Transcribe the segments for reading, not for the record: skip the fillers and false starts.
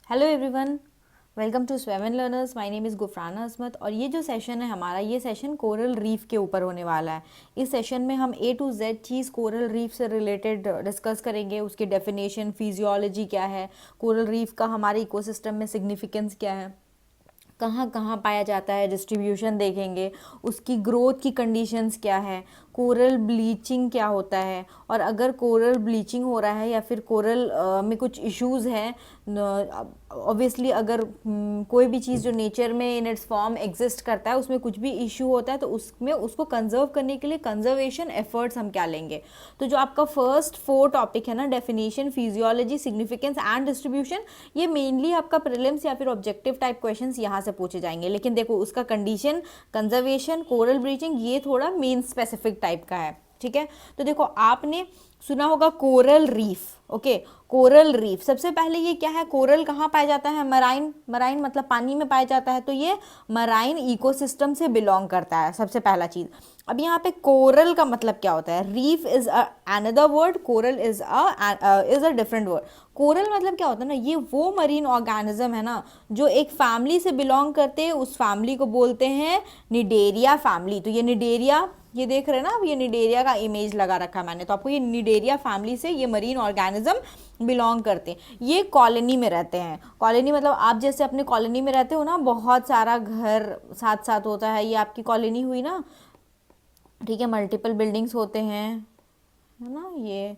Hello everyone, welcome to स्वेवन learners. My name is Gufrana Asmat और ये जो सेशन है हमारा, ये सेशन कोरल रीफ के ऊपर होने वाला है। इस सेशन में हम ए टू जेड चीज़ कोरल रीफ से रिलेटेड डिस्कस करेंगे। उसकी डेफिनेशन, फिजियोलॉजी क्या है, कोरल रीफ का हमारे इकोसिस्टम में सिग्निफिकेंस क्या है, कहाँ कहाँ पाया जाता है, डिस्ट्रीब्यूशन देखेंगे, उसकी ग्रोथ की कंडीशंस क्या है, कोरल ब्लीचिंग क्या होता है, और अगर कोरल ब्लीचिंग हो रहा है या फिर कोरल में कुछ इश्यूज हैं। ऑब्वियसली अगर कोई भी चीज़ जो नेचर में इन इट्स फॉर्म एग्जिस्ट करता है उसमें कुछ भी इशू होता है तो उसमें उसको कंजर्व करने के लिए कंजर्वेशन एफर्ट्स हम क्या लेंगे। तो जो आपका फर्स्ट 4 टॉपिक है ना, definition, physiology, significance and distribution, ये मेनली आपका प्रीलिम्स या फिर ऑब्जेक्टिव टाइप क्वेश्चंस यहाँ से पूछे जाएंगे। लेकिन देखो, उसका कंडीशन, कंजर्वेशन, कोरल ब्लीचिंग, ये थोड़ा मेन स्पेसिफिक टाइप का है। ठीक है, तो देखो, आपने सुना होगा coral reef. Okay, coral reef, सबसे पहले ये क्या है, कोरल कहाँ पाया जाता है? मराइन। मराइन मतलब पानी में पाया जाता है, तो ये मराइन इकोसिस्टम से बिलोंग करता है, सबसे पहला चीज। अब यहाँ पे कोरल का मतलब क्या होता है? Reef is another word, coral is a different word. Coral मतलब क्या होता है ना, ये वो मरीन ऑर्गेनिज्म है ना जो एक फैमिली से बिलोंग करते हैं। उस फैमिली को बोलते हैं निडेरिया फैमिली। तो ये निडेरिया, ये देख रहे हैं ना, अब ये निडेरिया का इमेज लगा रखा है मैंने, तो आपको ये निडेरिया फैमिली से ये मरीन ऑर्गेनिज्म बिलोंग करते हैं। ये कॉलोनी में रहते हैं। कॉलोनी मतलब आप जैसे अपने कॉलोनी में रहते हो ना, बहुत सारा घर साथ साथ होता है, ये आपकी कॉलोनी हुई ना। ठीक है, मल्टीपल बिल्डिंग्स होते हैं, है ना, ये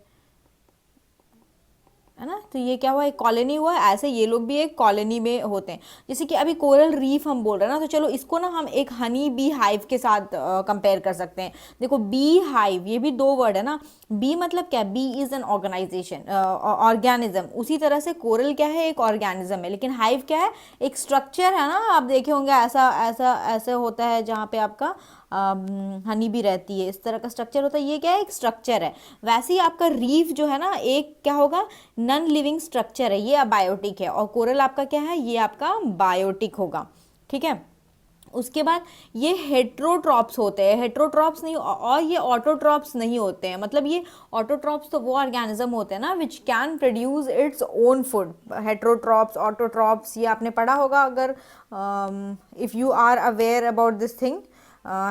है ना। तो ये क्या हुआ, एक कॉलोनी हुआ। ऐसे ये लोग भी एक कॉलोनी में होते हैं। जैसे कि अभी कोरल रीफ हम बोल रहे हैं ना, तो चलो इसको ना हम एक हनी बी हाइव के साथ कंपेयर कर सकते हैं। देखो, बी हाइव, ये भी 2 वर्ड है ना। बी मतलब क्या? B is an organisation, organism. उसी तरह से कोरल क्या है? एक ऑर्गेनिज्म है। लेकिन हाइव क्या है? एक स्ट्रक्चर है ना। आप देखे होंगे ऐसा ऐसा ऐसे होता है जहाँ पे आपका हनी भी रहती है, इस तरह का स्ट्रक्चर होता है। ये क्या है? एक स्ट्रक्चर है। वैसे ही आपका रीफ जो है ना, एक क्या होगा? नॉन लिविंग स्ट्रक्चर है, ये अबायोटिक है। और कोरल आपका क्या है? ये आपका बायोटिक होगा। ठीक है, उसके बाद ये हेट्रोट्रॉप्स होते हैं। हेट्रोट्रॉप्स नहीं, और ये ऑटोट्रॉप्स नहीं होते हैं। मतलब ये ऑटोट्रॉप्स तो वो ऑर्गेनिज्म होते हैं ना which can produce its own food. Heterotrophs, autotrophs, ये आपने पढ़ा होगा अगर if you are aware about this thing.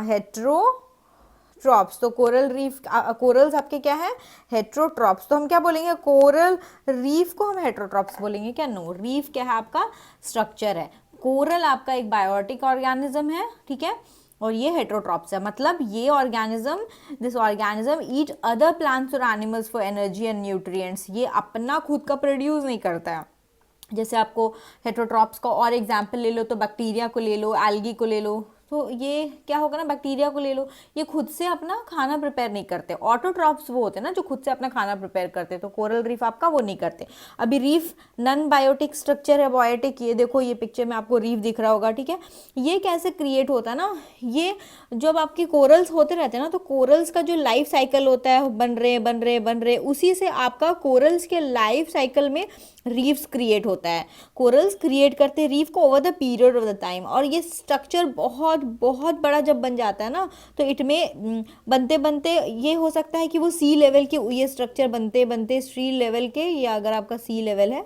Heterotrophs, तो कोरल रीफ, कोरल्स आपके क्या है? हेट्रोट्रॉप्स। तो हम क्या बोलेंगे? कोरल रीफ को हम हेट्रोट्रॉप्स बोलेंगे क्या? नो, रीफ क्या है? आपका स्ट्रक्चर है। कोरल आपका एक बायोटिक ऑर्गेनिज्म है। ठीक है, और ये हेट्रोट्रॉप्स है। मतलब ये organism, this organism eat other plants और animals for energy and nutrients. ये अपना खुद का प्रोड्यूस नहीं करता है। जैसे आपको हेट्रोट्रॉप्स का और एग्जाम्पल ले लो तो बैक्टीरिया को ले लो, एल्गी को ले लो। तो ये क्या होगा ना, बैक्टीरिया को ले लो, ये खुद से अपना खाना प्रिपेयर नहीं करते। ऑटोट्रॉप्स वो होते हैं ना जो खुद से अपना खाना प्रिपेयर करते, तो कोरल रीफ आपका वो नहीं करते। अभी रीफ नॉन बायोटिक स्ट्रक्चर है, बायोटिक। ये देखो, ये पिक्चर में आपको रीफ दिख रहा होगा। ठीक है, ये कैसे क्रिएट होता है ना, ये जब आपके कोरल्स होते रहते हैं ना, तो कोरल्स का जो लाइफ साइकिल होता है, बन रहे बन रहे बन रहे, उसी से आपका कोरल्स के लाइफ साइकिल में रीफ्स क्रिएट होता है। कोरल्स क्रिएट करते हैं रीफ को over the period of the time. और ये स्ट्रक्चर बहुत बहुत बड़ा जब बन जाता है ना, तो इट में बनते बनते ये हो सकता है कि वो सी लेवल के, ये स्ट्रक्चर बनते बनते सी लेवल के, या अगर आपका सी लेवल है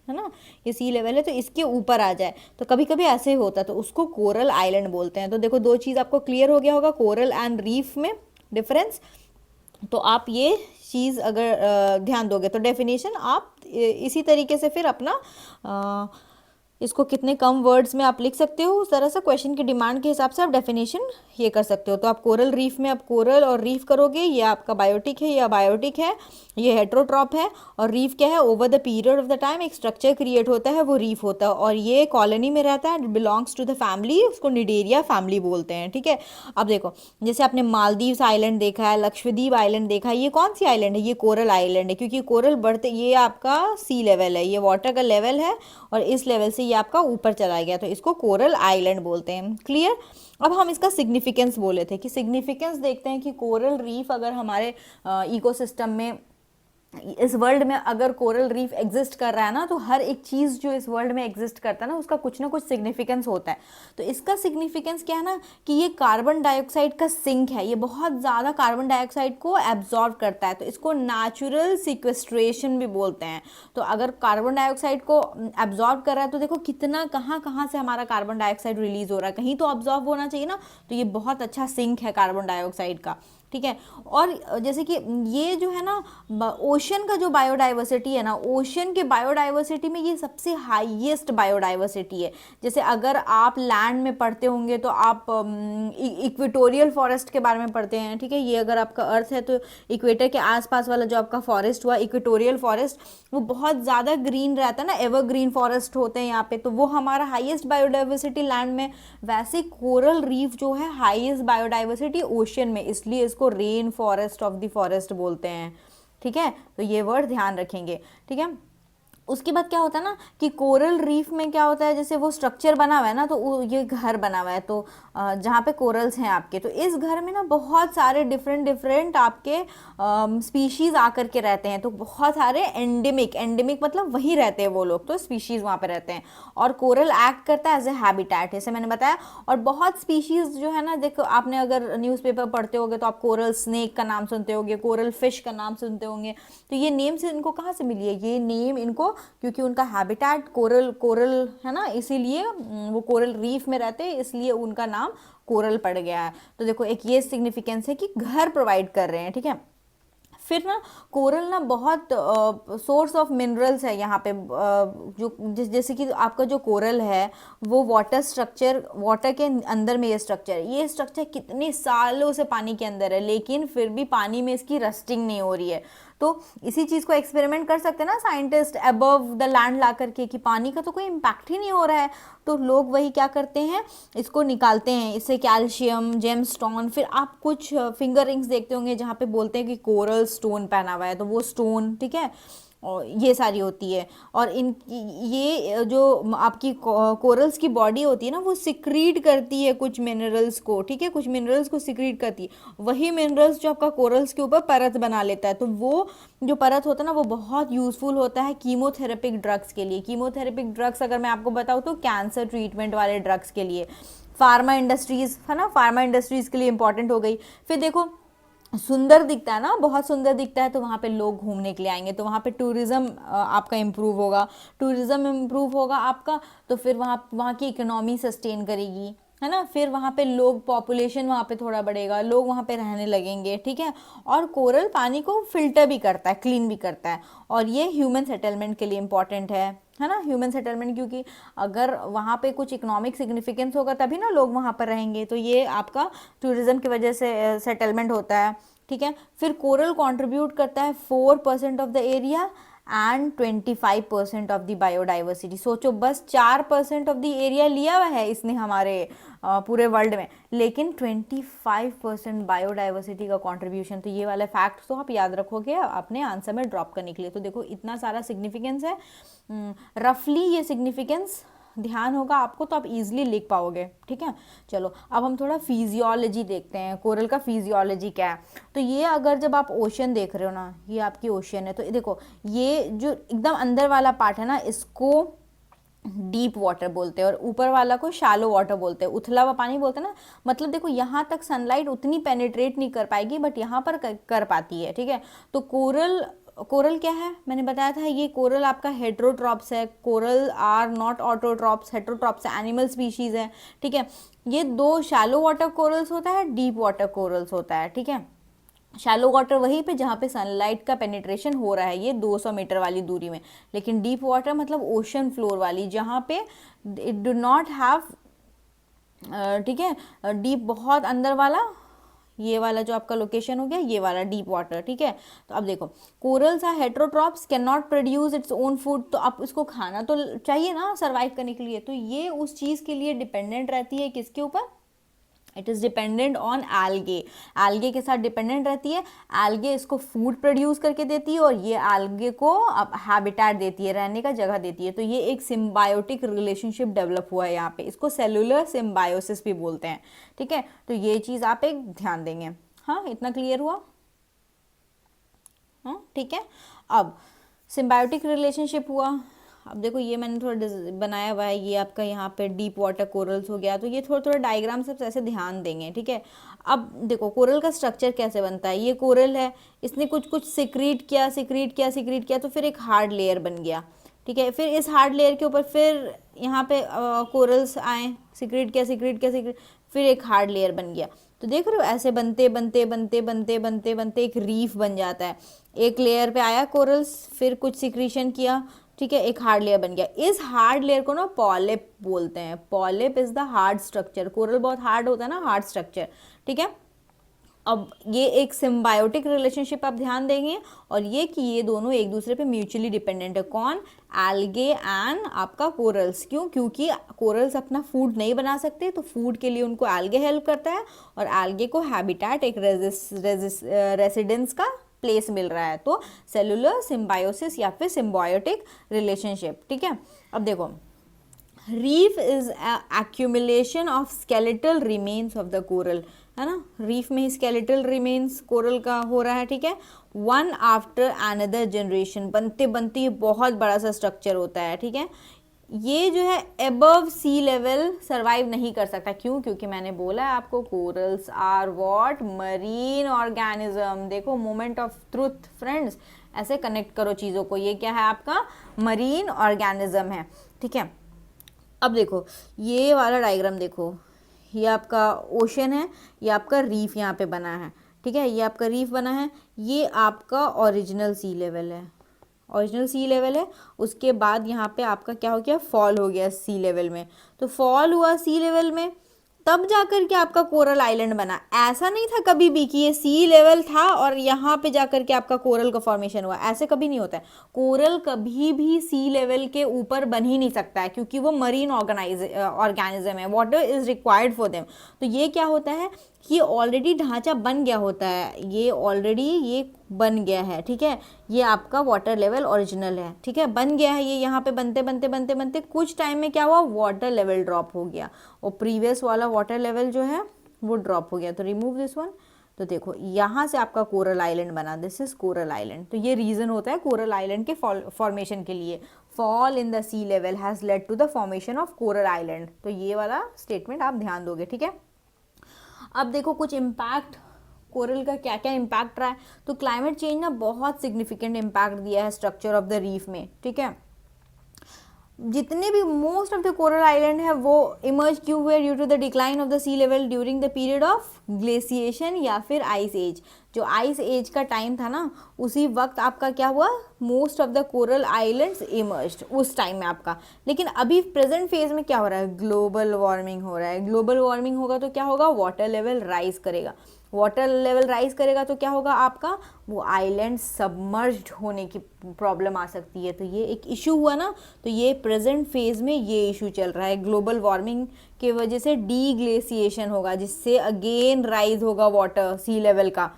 ना, ये सी लेवल है तो इसके ऊपर आ जाए। तो कभी कभी ऐसे ही होता है, तो उसको कोरल आइलैंड बोलते हैं। तो देखो, 2 चीज़ आपको क्लियर हो गया होगा, कोरल एंड रीफ में डिफरेंस। तो आप ये चीज़ अगर ध्यान दोगे तो डेफिनेशन आप इसी तरीके से फिर अपना इसको कितने कम वर्ड्स में आप लिख सकते हो, उस तरह से क्वेश्चन की डिमांड के हिसाब से आप डेफिनेशन ये कर सकते हो। तो आप कोरल रीफ में आप कोरल और रीफ करोगे, ये आपका बायोटिक है, ये अबायोटिक है, ये हेट्रोट्रॉप है। और रीफ क्या है? Over the period of the time एक स्ट्रक्चर क्रिएट होता है, वो रीफ होता है। और ये कॉलोनी में रहता है, बिलोंग्स टू द फैमिली, उसको निडेरिया फैमिली बोलते हैं। ठीक है, अब देखो, जैसे आपने मालदीव्स आइलैंड देखा है, लक्षद्वीप आइलैंड देखा है, ये कौन सी आइलैंड है? ये कोरल आइलैंड है, क्योंकि कोरल बढ़ते, ये आपका सी लेवल है, ये वाटर का लेवल है, और इस लेवल से ये आपका ऊपर चला गया, तो इसको कोरल आइलैंड बोलते हैं। क्लियर? अब हम इसका सिग्निफिकेंस बोले थे कि सिग्निफिकेंस देखते हैं कि कोरल रीफ अगर हमारे इकोसिस्टम में इस वर्ल्ड में अगर कोरल रीफ एग्जिस्ट कर रहा है ना, तो हर एक चीज़ जो इस वर्ल्ड में एग्जिस्ट करता है ना, उसका कुछ ना कुछ सिग्निफिकेंस होता है। तो इसका सिग्निफिकेंस क्या है ना, कि ये कार्बन डाइऑक्साइड का सिंक है, ये बहुत ज़्यादा कार्बन डाइऑक्साइड को एब्जॉर्ब करता है, तो इसको नेचुरल सिक्वेस्ट्रेशन भी बोलते हैं। तो अगर कार्बन डाइऑक्साइड को एब्जॉर्ब कर रहा है, तो देखो कितना कहाँ कहाँ से हमारा कार्बन डाइऑक्साइड रिलीज हो रहा है, कहीं तो ऑब्जॉर्ब होना चाहिए ना, तो ये बहुत अच्छा सिंक है कार्बन डाइऑक्साइड का, ठीक है। और जैसे कि ये जो है ना ओशन का जो बायोडाइवर्सिटी है ना, ओशन के बायोडाइवर्सिटी में ये सबसे हाईएस्ट बायोडाइवर्सिटी है। जैसे अगर आप लैंड में पढ़ते होंगे तो आप इक्वेटोरियल फॉरेस्ट के बारे में पढ़ते हैं, ठीक है। ये अगर आपका अर्थ है तो इक्वेटर के आसपास वाला जो आपका फॉरेस्ट हुआ इक्वेटोरियल फॉरेस्ट, वो बहुत ज़्यादा ग्रीन रहता है ना, एवरग्रीन फॉरेस्ट होते हैं यहाँ पे, तो वो हमारा हाईएस्ट बायोडाइवर्सिटी लैंड में। वैसे कोरल रीफ जो है हाईएस्ट बायोडाइवर्सिटी ओशन में, इसलिए इसको rain forest of the forest बोलते हैं, ठीक है। तो ये वर्ड ध्यान रखेंगे, ठीक है। उसके बाद क्या होता है ना कि कोरल रीफ में क्या होता है, जैसे वो स्ट्रक्चर बना हुआ है ना, तो ये घर बना हुआ है, तो जहाँ पे कोरल्स हैं आपके, तो इस घर में ना बहुत सारे डिफरेंट डिफरेंट आपके स्पीशीज़ आकर के रहते हैं। तो बहुत सारे एंडेमिक मतलब वहीं रहते हैं वो लोग, तो स्पीशीज़ वहाँ पे रहते हैं। और कोरल एक्ट करता है एज ए हैबिटेट, जैसे मैंने बताया। और बहुत स्पीशीज़ जो है ना, देखो आपने अगर न्यूज़पेपर पढ़ते होगे तो आप कोरल स्नेक का नाम सुनते होंगे, कोरल फिश का नाम सुनते होंगे। तो ये नेम से इनको कहाँ से मिली है, ये नेम इनको क्योंकि उनका हैबिटेट कोरल है ना, इसीलिए वो कोरल रीफ में रहते हैं, इसलिए उनका नाम कोरल पड़ गया है। तो देखो एक ये सिग्निफिकेंस है कि घर प्रोवाइड कर रहे हैं, ठीक है। फिर ना कोरल ना बहुत सोर्स ऑफ मिनरल्स है यहाँ पे, जो जैसे कि आपका जो कोरल है वो वाटर के अंदर में, ये स्ट्रक्चर कितने सालों से पानी के अंदर है, लेकिन फिर भी पानी में इसकी रस्टिंग नहीं हो रही है। तो इसी चीज़ को एक्सपेरिमेंट कर सकते हैं ना साइंटिस्ट अबव द लैंड ला करके, कि पानी का तो कोई इम्पैक्ट ही नहीं हो रहा है। तो लोग वही क्या करते हैं, इसको निकालते हैं, इससे कैल्शियम, जेमस्टोन। फिर आप कुछ फिंगर रिंग्स देखते होंगे जहाँ पे बोलते हैं कि कोरल स्टोन पहना हुआ है, तो वो स्टोन, ठीक है, और ये सारी होती है। और इन ये जो आपकी कोरल्स की बॉडी होती है ना, वो सिक्रीट करती है कुछ मिनरल्स को, ठीक है, कुछ मिनरल्स को सिक्रीट करती है। वही मिनरल्स जो आपका कोरल्स के ऊपर परत बना लेता है, तो वो जो परत होता है ना, वो बहुत यूजफुल होता है कीमोथेरेपिक ड्रग्स के लिए। कीमोथेरेपिक ड्रग्स अगर मैं आपको बताऊँ तो कैंसर ट्रीटमेंट वाले ड्रग्स के लिए। फार्मा इंडस्ट्रीज है ना, फार्मा इंडस्ट्रीज के लिए इंपॉर्टेंट हो गई। फिर देखो सुंदर दिखता है ना, बहुत सुंदर दिखता है, तो वहाँ पे लोग घूमने के लिए आएंगे, तो वहाँ पे टूरिज़्म आपका इम्प्रूव होगा। टूरिज़्म इम्प्रूव होगा आपका, तो फिर वहाँ की इकोनॉमी सस्टेन करेगी, है ना। फिर वहाँ पे लोग, पॉपुलेशन वहाँ पे थोड़ा बढ़ेगा, लोग वहाँ पे रहने लगेंगे, ठीक है। और कोरल पानी को फिल्टर भी करता है, क्लीन भी करता है, और ये ह्यूमन सेटलमेंट के लिए इम्पॉर्टेंट है ना, ह्यूमन सेटलमेंट, क्योंकि अगर वहाँ पे कुछ इकोनॉमिक सिग्निफिकेंस होगा तभी ना लोग वहाँ पर रहेंगे, तो ये आपका टूरिज़्म की वजह से सेटलमेंट होता है, ठीक है। फिर कोरल कंट्रीब्यूट करता है 4% of the area and 25% of the biodiversity. सोचो बस 4% ऑफ द एरिया लिया हुआ है इसने हमारे पूरे वर्ल्ड में, लेकिन 25% बायोडाइवर्सिटी का कंट्रीब्यूशन। तो ये वाले फैक्ट तो आप याद रखोगे अपने आंसर में ड्रॉप करने के लिए। तो देखो इतना सारा सिग्निफिकेंस है, रफली ये सिग्निफिकेंस ध्यान होगा आपको तो आप इजीली लिख पाओगे, ठीक है। चलो अब हम थोड़ा फिजियोलॉजी देखते हैं, कोरल का फिजियोलॉजी क्या है। तो ये अगर जब आप ओशन देख रहे हो ना, ये आपकी ओशन है, तो देखो ये जो एकदम अंदर वाला पार्ट है ना, इसको डीप वाटर बोलते हैं, और ऊपर वाला को शैलो वाटर बोलते हैं, उथला हुआ पानी बोलते हैं ना। मतलब देखो यहाँ तक सनलाइट उतनी पेनिट्रेट नहीं कर पाएगी, बट यहाँ पर कर पाती है, ठीक है। तो कोरल क्या है, मैंने बताया था, ये कोरल आपका हेट्रोट्रॉप्स है। Coral are not autotrophs, heterotrophs animal species है, ठीक है। ये दो शैलो वाटर कोरल्स होता है, डीप वाटर कोरल्स होता है, ठीक है। शैलो वाटर वहीं पे जहाँ पे सनलाइट का पेनिट्रेशन हो रहा है, ये 200 मीटर वाली दूरी में। लेकिन डीप वाटर मतलब ओशन फ्लोर वाली, जहाँ पे इट डू नॉट हैव, ठीक है, डीप बहुत अंदर वाला, ये वाला जो आपका लोकेशन हो गया, ये वाला डीप वाटर, ठीक है। तो अब देखो corals are heterotrophs, can not produce its own food. तो आप इसको खाना तो चाहिए ना सर्वाइव करने के लिए, तो ये उस चीज़ के लिए डिपेंडेंट रहती है, किसके ऊपर, it is dependent on algae. Algae के साथ डिपेंडेंट रहती है, एल्गे इसको फूड प्रोड्यूस करके देती है, और ये एल्गे को हैबिटेट देती है, रहने का जगह देती है। तो ये एक सिम्बायोटिक रिलेशनशिप डेवलप हुआ है यहाँ पे, इसको सेलुलर सिम्बायोसिस भी बोलते हैं, ठीक है। तो ये चीज़ आप एक ध्यान देंगे। हाँ इतना क्लियर हुआ, हाँ ठीक है। अब सिम्बायोटिक रिलेशनशिप हुआ। अब देखो ये मैंने थोड़ा बनाया हुआ है, ये आपका यहाँ पे डीप वाटर कोरल्स हो गया, तो ये थोड़ा थोड़ा डायग्राम सब ऐसे ध्यान देंगे, ठीक है। अब देखो कोरल का स्ट्रक्चर कैसे बनता है, ये कोरल है, इसने कुछ कुछ सिक्रीट किया तो फिर एक हार्ड लेयर बन गया, ठीक है। फिर इस हार्ड लेयर के ऊपर फिर यहाँ पे कोरल्स आए, सिक्रीट, फिर एक हार्ड लेयर बन गया। तो देख रहे हो ऐसे बनते बनते बनते बनते बनते बनते एक रीफ बन जाता है। एक लेयर पे आया कोरल्स, फिर कुछ सिक्रीशन किया, ठीक है, एक हार्ड लेयर बन गया। इस हार्ड लेयर को ना पॉलिप बोलते हैं। Polyp is the hard structure. Coral बहुत हार्ड होता है ना, हार्ड स्ट्रक्चर, ठीक है। अब ये एक सिम्बायोटिक रिलेशनशिप आप ध्यान देंगे, और ये कि ये दोनों एक दूसरे पे म्यूचुअली डिपेंडेंट है। कौन? एल्गे एंड आपका कोरल्स। क्यों? क्योंकि कोरल्स अपना फूड नहीं बना सकते, तो फूड के लिए उनको एल्गे हेल्प करता है, और एल्गे को हैबिटेट, एक रेसिडेंस का प्लेस मिल रहा है। तो सेलुलर सिम्बायोसिस या फिर सिम्बायोटिक रिलेशनशिप, ठीक है। अब देखो reef is accumulation of skeletal remains of the coral, है ना। रीफ में ही स्केलेटल रिमेन्स कोरल का हो रहा है, ठीक है। वन आफ्टर अनदर जनरेशन, बनते बनते ये बहुत बड़ा सा स्ट्रक्चर होता है, ठीक है। ये जो है एबव सी लेवल सर्वाइव नहीं कर सकता। क्यों? क्योंकि मैंने बोला है आपको corals are what? Marine organism. देखो मोमेंट ऑफ ट्रुथ फ्रेंड्स, ऐसे कनेक्ट करो चीज़ों को। ये क्या है? आपका मरीन ऑर्गेनिज्म है, ठीक है। अब देखो ये वाला डायग्राम देखो, ये आपका ओशन है, ये आपका रीफ यहाँ पे बना है, ठीक है। ये आपका रीफ बना है, ये आपका ओरिजिनल सी लेवल है, ओरिजिनल सी लेवल है। उसके बाद यहाँ पे आपका क्या हो गया? फॉल हो गया सी लेवल में। तो फॉल हुआ सी लेवल में, तब जाकर के आपका कोरल आइलैंड बना। ऐसा नहीं था कभी भी कि ये सी लेवल था और यहाँ पे जाकर के आपका कोरल का फॉर्मेशन हुआ, ऐसे कभी नहीं होता है। कोरल कभी भी सी लेवल के ऊपर बन ही नहीं सकता है, क्योंकि वो मरीन ऑर्गेनिज्म है, water is required for them. तो ये क्या होता है, ये ऑलरेडी ढांचा बन गया होता है, ये ऑलरेडी ये बन गया है, ठीक है। ये आपका वाटर लेवल ओरिजिनल है, ठीक है, बन गया है। ये यहाँ पे बनते बनते बनते बनते कुछ टाइम में क्या हुआ? वाटर लेवल ड्रॉप हो गया, और प्रीवियस वाला वाटर लेवल जो है वो ड्रॉप हो गया। तो रिमूव दिस वन। तो देखो यहाँ से आपका कोरल आइलैंड बना, दिस इज कोरल आइलैंड। तो ये रीजन होता है कोरल आइलैंड के फॉर्मेशन के लिए। Fall in the sea level has led to the formation of coral island. तो ये वाला स्टेटमेंट आप ध्यान दोगे, ठीक है। अब देखो कुछ इम्पैक्ट कोरल का क्या क्या इम्पैक्ट रहा है। तो क्लाइमेट चेंज ना बहुत सिग्निफिकेंट इम्पैक्ट दिया है स्ट्रक्चर ऑफ द रीफ में, ठीक है। जितने भी most of the coral island है वो इमर्ज क्यों हुए? Due to the decline of the sea level during the period of glaciation या फिर आइस एज। जो आइस एज का टाइम था ना, उसी वक्त आपका क्या हुआ? Most of the coral islands emerged उस टाइम में आपका। लेकिन अभी प्रेजेंट फेज में क्या हो रहा है? ग्लोबल वार्मिंग हो रहा है। ग्लोबल वार्मिंग होगा तो क्या होगा? वाटर लेवल राइज करेगा। वाटर लेवल राइज करेगा तो क्या होगा आपका? वो आइलैंड सबमर्ज्ड होने की प्रॉब्लम आ सकती है। तो ये एक इशू हुआ ना, तो ये प्रेजेंट फेज में ये इशू चल रहा है। ग्लोबल वार्मिंग के वजह से डी ग्लेशिएशन होगा, जिससे अगेन राइज होगा वाटर सी लेवल का।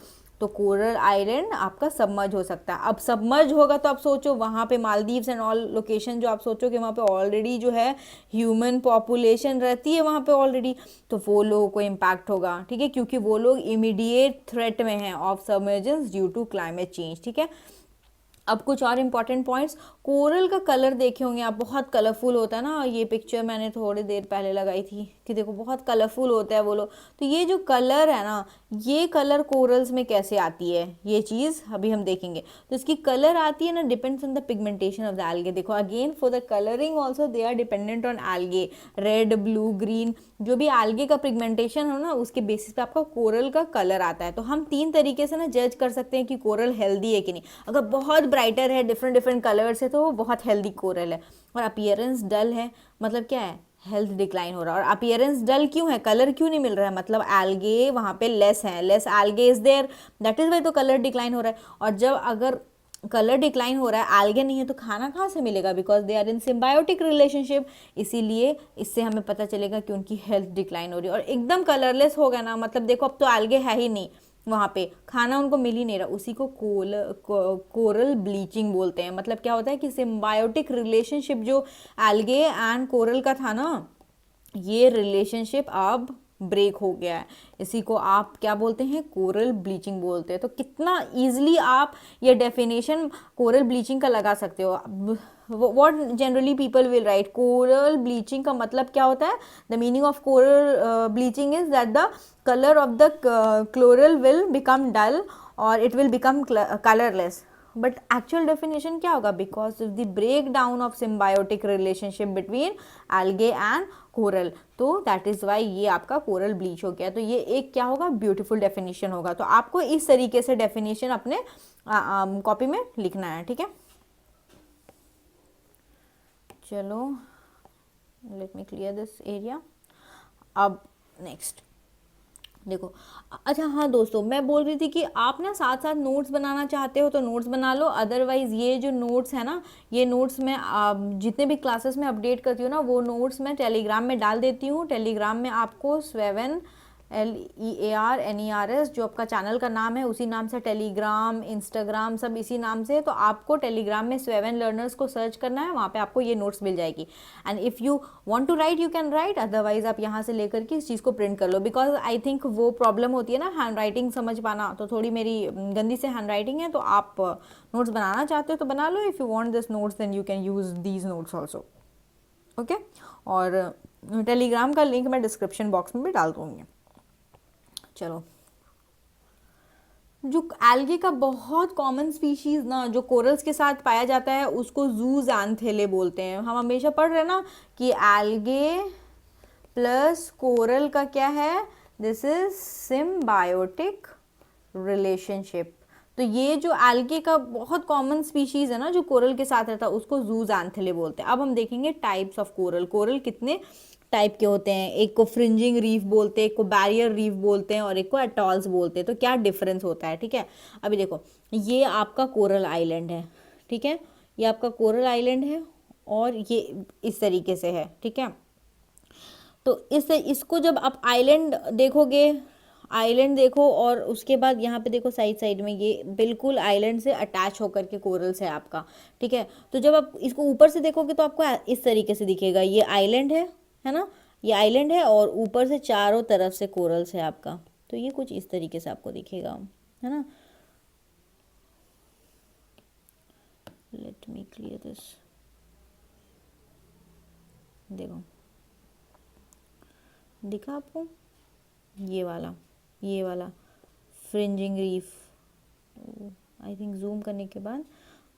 तो कोरल आइलैंड आपका सबमर्ज हो सकता है। अब सबमर्ज होगा तो आप सोचो वहाँ पे मालदीव्स एंड ऑल लोकेशन जो आप सोचो कि वहाँ पे ऑलरेडी जो है ह्यूमन पॉपुलेशन रहती है वहाँ पे ऑलरेडी, तो वो लोगों को इम्पैक्ट होगा, ठीक है, क्योंकि वो लोग इमीडिएट थ्रेट में हैं of submergence due to climate change, ठीक है। अब कुछ और इम्पॉर्टेंट पॉइंट्स, कोरल का कलर देखे होंगे आप, बहुत कलरफुल होता है ना। ये पिक्चर मैंने थोड़ी देर पहले लगाई थी कि देखो बहुत कलरफुल होता है वो लोग। तो ये जो कलर है ना, ये कलर कोरल्स में कैसे आती है ये चीज़ अभी हम देखेंगे। तो इसकी कलर आती है ना, depends on the pigmentation of the algae. देखो again for the colouring also they are dependent on algae, red blue green, जो भी एल्गे का पिगमेंटेशन हो ना उसके बेसिस पे आपका कोरल का कलर आता है। तो हम 3 तरीके से ना जज कर सकते हैं कि कोरल हेल्दी है कि नहीं। अगर बहुत ब्राइटर है, डिफरेंट डिफरेंट कलर्स है, तो वो बहुत हेल्दी कोरल है। और अपीयरेंस डल है, मतलब क्या है? हेल्थ डिक्लाइन हो रहा है। और अपीयरेंस डल क्यों है? कलर क्यों नहीं मिल रहा है? मतलब एल्गे वहाँ पे लेस है, less algae is there, that is why तो कलर डिक्लाइन हो रहा है। और जब अगर कलर डिक्लाइन हो रहा है, एल्गे नहीं है, तो खाना कहाँ से मिलेगा? Because they are in symbiotic relationship. इसीलिए इससे हमें पता चलेगा कि उनकी हेल्थ डिक्लाइन हो रही है। और एकदम कलरलेस हो गया ना, मतलब देखो अब तो एल्गे है ही नहीं वहाँ पे, खाना उनको मिल ही नहीं रहा, उसी को कोरल ब्लीचिंग बोलते हैं। मतलब क्या होता है कि सिम्बायोटिक रिलेशनशिप जो एल्गे एंड कोरल का था ना, ये रिलेशनशिप अब ब्रेक हो गया है, इसी को आप क्या बोलते हैं, कोरल ब्लीचिंग बोलते हैं। तो कितना इजीली आप ये डेफिनेशन कोरल ब्लीचिंग का लगा सकते हो। What generally people will write, coral bleaching का मतलब क्या होता है, the meaning of coral bleaching is that the colour of the coral will become dull और it will become colourless. But actual definition क्या होगा, because of the break down of symbiotic relationship between algae and coral, तो that is why ये आपका coral bleach हो गया। तो ये एक क्या होगा, ब्यूटीफुल डेफिनेशन होगा। तो आपको इस तरीके से डेफिनेशन अपने कॉपी में लिखना है, ठीक है। चलो let me clear this area. अब नेक्स्ट देखो, अच्छा हाँ दोस्तों, मैं बोल रही थी कि आप ना साथ साथ नोट्स बनाना चाहते हो तो नोट्स बना लो, अदरवाइज ये जो नोट्स है ना, ये नोट्स मैं जितने भी क्लासेस में अपडेट करती हूँ ना, वो नोट्स मैं टेलीग्राम में डाल देती हूँ। टेलीग्राम में आपको स्वेवन LEARNERS जो आपका चैनल का नाम है, उसी नाम से टेलीग्राम, इंस्टाग्राम सब इसी नाम से। तो आपको टेलीग्राम में स्वेवन लर्नर्स को सर्च करना है, वहाँ पे आपको ये नोट्स मिल जाएगी। And if you want to write you can write, otherwise आप यहाँ से लेकर के इस चीज़ को प्रिंट कर लो। बिकॉज आई थिंक वो प्रॉब्लम होती है ना हैंड राइटिंग समझ पाना, तो थोड़ी मेरी गंदी से हैंड राइटिंग है। तो आप नोट्स बनाना चाहते हो तो बना लो, if you want this notes then you can use these notes also, okay. और टेलीग्राम का लिंक मैं डिस्क्रिप्शन बॉक्स में भी डाल दूँगी। चलो, जो एल्गे का बहुत कॉमन स्पीशीज ना जो कोरल्स के साथ पाया जाता है उसको ज़ूज़ैंथेले बोलते हैं। हम हमेशा पढ़ रहे हैं ना कि एल्गे प्लस कोरल का क्या है, दिस इज सिम्बायोटिक रिलेशनशिप। तो ये जो एल्गे का बहुत कॉमन स्पीशीज है ना जो कोरल के साथ रहता है उसको ज़ूज़ैंथेले बोलते हैं। अब हम देखेंगे टाइप्स ऑफ कोरल। कोरल कितने टाइप के होते हैं, एक को फ्रिंजिंग रीफ बोलते हैं, एक को बैरियर रीफ बोलते हैं और एक को एटॉल्स बोलते हैं। तो क्या डिफरेंस होता है, ठीक है। अभी देखो, ये आपका कोरल आइलैंड है, ठीक है, ये आपका कोरल आइलैंड है और ये इस तरीके से है, ठीक है। तो इसको जब आप आइलैंड देखोगे, आइलैंड देखो और उसके बाद यहाँ पे देखो साइड साइड में, ये बिल्कुल आइलैंड से अटैच होकर के कोरल्स है आपका, ठीक है। तो जब आप इसको ऊपर से देखोगे तो आपको इस तरीके से दिखेगा, ये आइलैंड है ना, ये आइलैंड है और ऊपर से चारों तरफ से कोरल्स है आपका। तो ये कुछ इस तरीके से आपको दिखेगा, है ना। लेट मी क्लियर दिस, देखो दिखा आपको, ये वाला fringing reef. I think zoom करने के बाद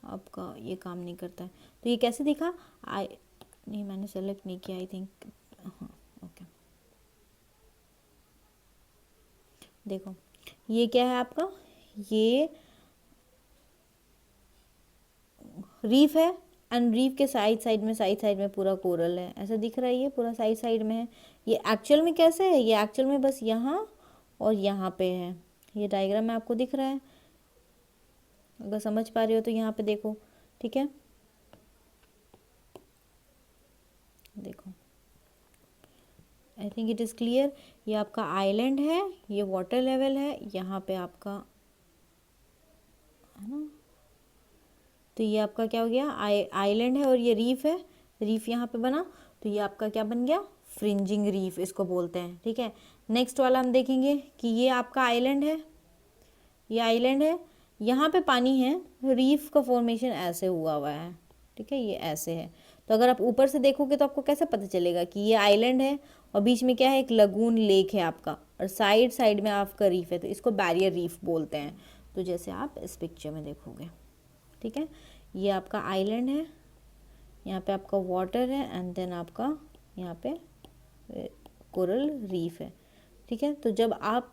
आपका ये काम नहीं करता है। तो ये कैसे दिखा, नहीं मैंने सेलेक्ट नहीं किया, आई थिंक, हाँ ओके। देखो ये क्या है आपका, ये रीफ है एंड रीफ के साइड साइड में पूरा कोरल है, ऐसा दिख रहा है, ये पूरा साइड साइड में है। ये एक्चुअल में कैसे है, ये एक्चुअल में बस यहाँ और यहाँ पे है। ये डायग्राम में आपको दिख रहा है, अगर समझ पा रहे हो तो यहाँ पे देखो, ठीक है। देखो I think it is clear. ये आपका आइलैंड है, ये वाटर लेवल है, यहाँ पे आपका है ना। तो ये आपका क्या हो गया, आइलैंड है और ये रीफ है, रीफ यहाँ पे बना, तो ये आपका क्या बन गया, फ्रिंजिंग रीफ इसको बोलते हैं, ठीक है। नेक्स्ट वाला हम देखेंगे कि ये आपका आइलैंड है, ये आइलैंड है, यहाँ पे पानी है, रीफ का फॉर्मेशन ऐसे हुआ है, ठीक है, ये ऐसे है। तो अगर आप ऊपर से देखोगे तो आपको कैसे पता चलेगा कि ये आइलैंड है और बीच में क्या है, एक लगून लेक है आपका और साइड साइड में आपका रीफ है, तो इसको बैरियर रीफ बोलते हैं। तो जैसे आप इस पिक्चर में देखोगे, ठीक है, ये आपका आइलैंड है, यहाँ पे आपका वाटर है एंड देन आपका यहाँ पे कोरल रीफ है, ठीक है। तो जब आप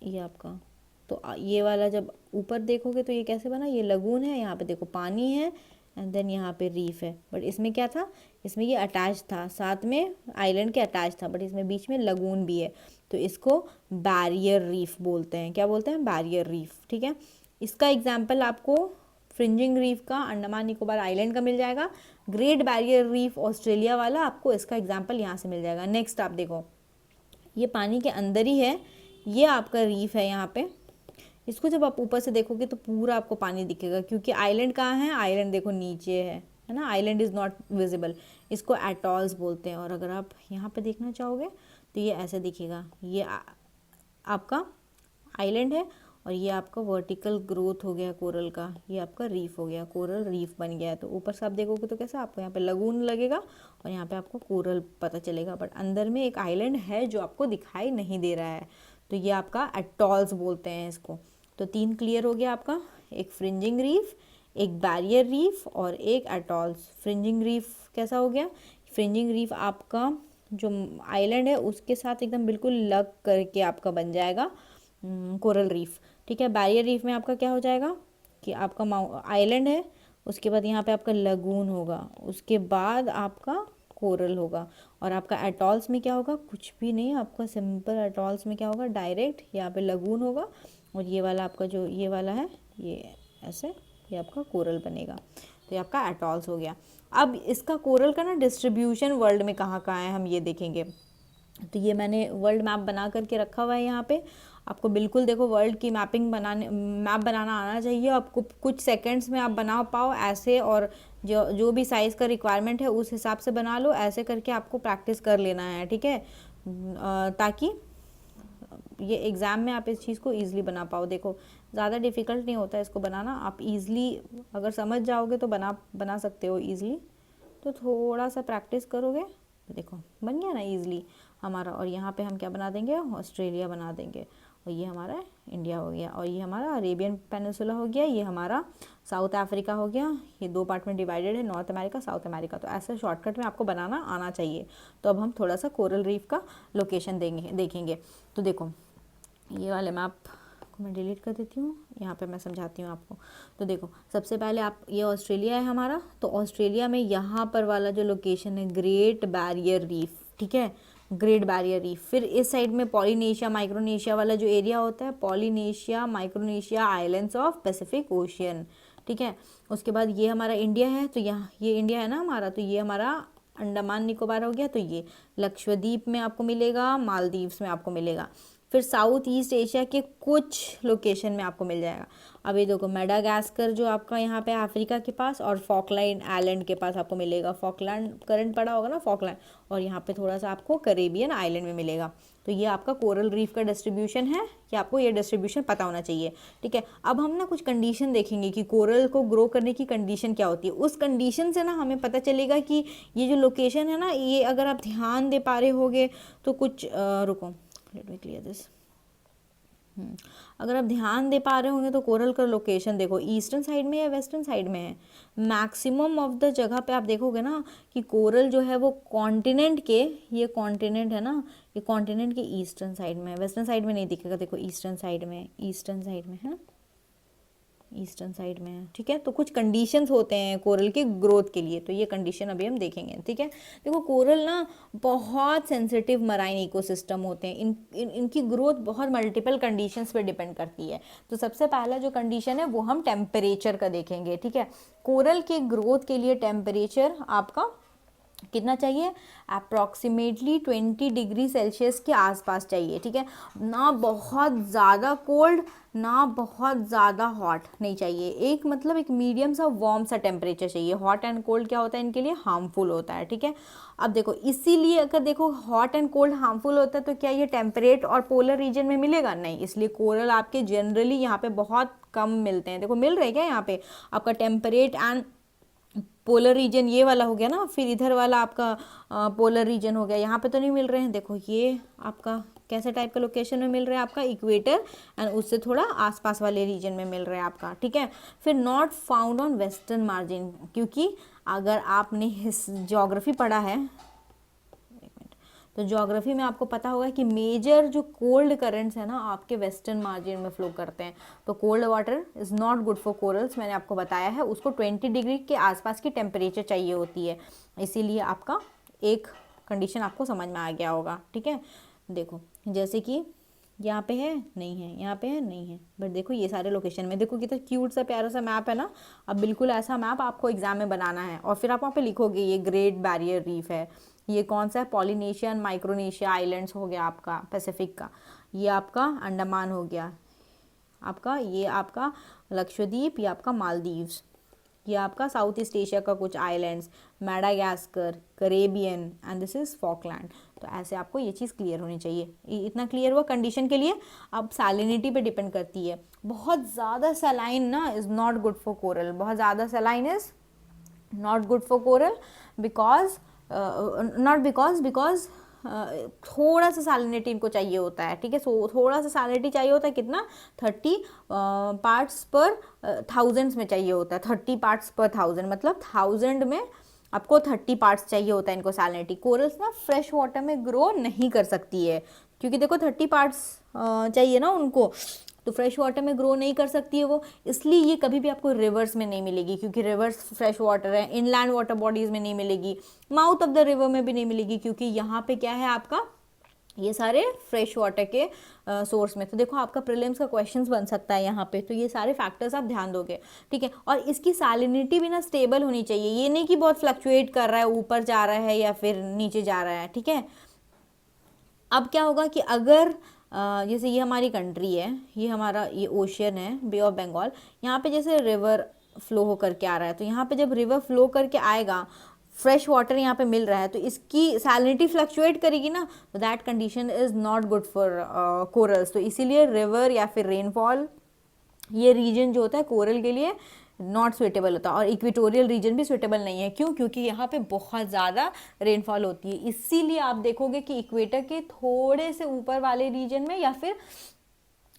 ये आपका, तो ये वाला जब ऊपर देखोगे तो ये कैसे बना, ये लगून है, यहाँ पे देखो पानी है एंड देन यहाँ पे रीफ है। बट इसमें क्या था, इसमें ये अटैच था, साथ में आइलैंड के अटैच था, बट इसमें बीच में लगून भी है, तो इसको बैरियर रीफ बोलते हैं। क्या बोलते हैं, बैरियर रीफ, ठीक है। इसका एग्जाम्पल आपको फ्रिंजिंग रीफ का अंडमान निकोबार आइलैंड का मिल जाएगा, ग्रेट बैरियर रीफ ऑस्ट्रेलिया वाला आपको इसका एग्जाम्पल यहाँ से मिल जाएगा। नेक्स्ट आप देखो, ये पानी के अंदर ही है, ये आपका रीफ है यहाँ पे, इसको जब आप ऊपर से देखोगे तो पूरा आपको पानी दिखेगा, क्योंकि आइलैंड कहाँ है, आइलैंड देखो नीचे है है ना, आइलैंड इज़ नॉट विजिबल, इसको एटॉल्स बोलते हैं। और अगर आप यहाँ पे देखना चाहोगे तो ये ऐसे दिखेगा, ये आपका आइलैंड है और ये आपका वर्टिकल ग्रोथ हो गया कोरल का, ये आपका रीफ हो गया, कोरल रीफ बन गया है। तो ऊपर से आप देखोगे तो कैसा आपको यहाँ पे लगून लगेगा और यहाँ पे आपको कोरल पता चलेगा, बट अंदर में एक आइलैंड है जो आपको दिखाई नहीं दे रहा है। तो ये आपका एटॉल्स बोलते हैं इसको। तो 3 क्लियर हो गया आपका, एक फ्रिंजिंग रीफ, एक बैरियर रीफ और एक एटॉल्स। फ्रिंजिंग रीफ कैसा हो गया, फ्रिंजिंग रीफ आपका जो आइलैंड है उसके साथ एकदम बिल्कुल लग करके आपका बन जाएगा कोरल रीफ, ठीक है। बैरियर रीफ में आपका क्या हो जाएगा कि आपका आइलैंड है, उसके बाद यहाँ पे आपका लगून होगा, उसके बाद आपका कोरल होगा। और आपका एटॉल्स में क्या होगा, कुछ भी नहीं, आपका सिंपल एटॉल्स में क्या होगा, डायरेक्ट यहाँ पे लगून होगा और ये वाला आपका जो ये वाला है ये ऐसे, ये आपका कोरल बनेगा। तो ये आपका एटॉल्स हो गया। अब इसका कोरल का ना डिस्ट्रीब्यूशन वर्ल्ड में कहाँ कहाँ है हम ये देखेंगे। तो ये मैंने वर्ल्ड मैप बना करके रखा हुआ है यहाँ पे, आपको बिल्कुल देखो वर्ल्ड की मैप बनाना आना चाहिए आपको, कुछ सेकंड्स में आप बना पाओ ऐसे, और जो भी साइज़ का रिक्वायरमेंट है उस हिसाब से बना लो, ऐसे करके आपको प्रैक्टिस कर लेना है, ठीक है, ताकि ये एग्ज़ाम में आप इस चीज़ को ईज़िली बना पाओ। देखो ज़्यादा डिफ़िकल्ट नहीं होता है इसको बनाना, आप ईज़िली अगर समझ जाओगे तो बना सकते हो ईज़िली। तो थोड़ा सा प्रैक्टिस करोगे तो देखो बन गया ना ईज़िली हमारा। और यहाँ पे हम क्या बना देंगे, ऑस्ट्रेलिया बना देंगे, और ये हमारा इंडिया हो गया, और ये हमारा अरेबियन पेनिनसुला हो गया, ये हमारा साउथ अफ्रीका हो गया। ये 2 पार्ट में डिवाइडेड है, नॉर्थ अमेरिका, साउथ अमेरिका। तो ऐसे शॉर्टकट में आपको बनाना आना चाहिए। तो अब हम थोड़ा सा कोरल रीफ का लोकेशन देखेंगे। तो देखो ये वाले मैप को मैं डिलीट कर देती हूँ, यहाँ पे मैं समझाती हूँ आपको। तो देखो सबसे पहले आप, ये ऑस्ट्रेलिया है हमारा, तो ऑस्ट्रेलिया में यहाँ पर वाला जो लोकेशन है ग्रेट बैरियर रीफ, ठीक है, ग्रेट बैरियर रीफ। फिर इस साइड में पॉलिनेशिया माइक्रोनेशिया वाला जो एरिया होता है, Polynesia Micronesia islands of Pacific ocean, ठीक है। उसके बाद ये हमारा इंडिया है, तो यहाँ ये इंडिया है ना हमारा, तो ये हमारा अंडमान निकोबार हो गया। तो ये लक्षद्वीप में आपको मिलेगा, मालदीव्स में आपको मिलेगा। फिर साउथ ईस्ट एशिया के कुछ लोकेशन में आपको मिल जाएगा। अभी देखो मेडागास्कर जो आपका यहाँ पे अफ्रीका के पास, और फॉकलैंड आइलैंड के पास आपको मिलेगा, फॉकलैंड करंट पड़ा होगा ना फॉकलैंड, और यहाँ पे थोड़ा सा आपको करेबियन आइलैंड में मिलेगा। तो ये आपका कोरल रीफ का डिस्ट्रीब्यूशन है, कि आपको ये डिस्ट्रीब्यूशन पता होना चाहिए, ठीक है। अब हम ना कुछ कंडीशन देखेंगे कि कोरल को ग्रो करने की कंडीशन क्या होती है। उस कंडीशन से ना हमें पता चलेगा कि ये जो लोकेशन है ना, ये अगर आप ध्यान दे पा रहे होगे तो कुछ रुको, लेट मी क्लियर दिस। अगर आप ध्यान दे पा रहे होंगे तो कोरल का लोकेशन देखो ईस्टर्न साइड में या वेस्टर्न साइड में है। मैक्सिमम ऑफ द जगह पे आप देखोगे ना कि कोरल जो है वो कॉन्टिनेंट के, ये कॉन्टिनेंट है ना, ये कॉन्टिनेंट के ईस्टर्न साइड में है, वेस्टर्न साइड में नहीं दिखेगा। देखो ईस्टर्न साइड में, ईस्टर्न साइड में है, ईस्टर्न साइड में है, ठीक है। तो कुछ कंडीशंस होते हैं कोरल के ग्रोथ के लिए, तो ये कंडीशन अभी हम देखेंगे, ठीक है। देखो कोरल ना बहुत सेंसिटिव मराइन इकोसिस्टम होते हैं, इनकी ग्रोथ बहुत मल्टीपल कंडीशंस पे डिपेंड करती है। तो सबसे पहला जो कंडीशन है वो हम टेम्परेचर का देखेंगे, ठीक है। कोरल के ग्रोथ के लिए टेम्परेचर आपका कितना चाहिए, अप्रॉक्सीमेटली 20 डिग्री सेल्सियस के आसपास चाहिए, ठीक है। ना बहुत ज़्यादा कोल्ड ना बहुत ज़्यादा हॉट नहीं चाहिए, एक मतलब एक मीडियम सा वार्म सा टेम्परेचर चाहिए। हॉट एंड कोल्ड क्या होता है इनके लिए, हार्मफुल होता है, ठीक है। अब देखो इसीलिए अगर देखो हॉट एंड कोल्ड हार्मफुल होता है तो क्या ये टेम्परेट और पोलर रीजन में मिलेगा, नहीं। इसलिए कोरल आपके जनरली यहाँ पे बहुत कम मिलते हैं। देखो मिल रहे हैं क्या यहाँ पे आपका टेम्परेट एंड पोलर रीजन, ये वाला हो गया ना, फिर इधर वाला आपका पोलर रीजन हो गया, यहाँ पे तो नहीं मिल रहे हैं। देखो ये आपका कैसे टाइप का लोकेशन में मिल रहा है, आपका इक्वेटर एंड उससे थोड़ा आसपास वाले रीजन में मिल रहा है आपका, ठीक है। फिर not found on western margin, क्योंकि अगर आपने ज्योग्राफी पढ़ा है, तो ज्योग्राफी में आपको पता होगा कि मेजर जो कोल्ड करंट्स है ना आपके वेस्टर्न मार्जिन में फ्लो करते हैं। तो cold water is not good for corals, मैंने आपको बताया है, उसको 20 डिग्री के आसपास की टेम्परेचर चाहिए होती है। इसीलिए आपका एक कंडीशन आपको समझ में आ गया होगा, ठीक है। देखो जैसे कि यहाँ पे है नहीं है, यहाँ पे है नहीं है, बट देखो ये सारे लोकेशन में देखो कितना क्यूट सा प्यारा सा मैप है ना। अब बिल्कुल ऐसा मैप आपको एग्जाम में बनाना है, और फिर आप वहाँ पे लिखोगे ये ग्रेट बैरियर रीफ है, ये कौन सा है, पॉलिनेशिया एंड माइक्रोनेशिया आइलैंड्स हो गया आपका पैसिफिक का, ये आपका अंडमान हो गया आपका, ये आपका लक्षद्वीप, ये आपका मालदीव्स, ये आपका साउथ ईस्ट एशिया का कुछ islands, Madagascar, Caribbean and this is Falkland. तो ऐसे आपको ये चीज़ क्लियर होनी चाहिए। इतना क्लियर हुआ कंडीशन के लिए। अब सैलिनिटी पे डिपेंड करती है। बहुत ज़्यादा सलाइन ना is not good for coral, बहुत ज़्यादा saline is not good for coral because because थोड़ा सा सैलिनिटी इनको चाहिए होता है, ठीक है। सो थोड़ा सा सैलिनिटी चाहिए होता है, कितना 30 पार्ट्स पर थाउजेंड्स में चाहिए होता है। 30 पार्ट्स पर थाउजेंड मतलब 1000 में आपको 30 पार्ट्स चाहिए होता है इनको सैलिनिटी। कोरल्स ना फ्रेश वाटर में ग्रो नहीं कर सकती है, क्योंकि देखो 30 पार्ट्स चाहिए ना उनको, तो फ्रेश वाटर में ग्रो नहीं कर सकती है वो। इसलिए ये कभी भी आपको रिवर्स में नहीं मिलेगी, क्योंकि रिवर्स फ्रेश वाटर है। इनलैंड वाटर बॉडीज़ में नहीं मिलेगी, माउथ ऑफ द रिवर में भी नहीं मिलेगी, क्योंकि यहाँ पे क्या है आपका, ये सारे फ्रेश वाटर के सोर्स में। तो देखो आपका प्रीलिम्स का क्वेश्चंस बन सकता है यहाँ पे, तो ये सारे फैक्टर्स आप ध्यान दोगे, ठीक है। और इसकी सैलिनिटी भी ना स्टेबल होनी चाहिए, ये नहीं कि बहुत फ्लक्चुएट कर रहा है, ऊपर जा रहा है या फिर नीचे जा रहा है, ठीक है। अब क्या होगा कि अगर जैसे ये हमारी कंट्री है, ये हमारा ये ओशियन है, बे ऑफ बंगाल, यहाँ पे जैसे रिवर फ्लो हो करके आ रहा है, तो यहाँ पे जब रिवर फ्लो करके आएगा, फ्रेश वाटर यहाँ पे मिल रहा है, तो इसकी सैलिनिटी फ्लक्चुएट करेगी ना, तो that condition is not good for corals. तो इसीलिए रिवर या फिर रेनफॉल, ये रीजन जो होता है कोरल के लिए नॉट सुइटेबल होता है। और इक्वेटोरियल रीजन भी सुइटेबल नहीं है, क्यों? क्योंकि यहाँ पे बहुत ज़्यादा रेनफॉल होती है। इसीलिए आप देखोगे कि इक्वेटर के थोड़े से ऊपर वाले रीजन में, या फिर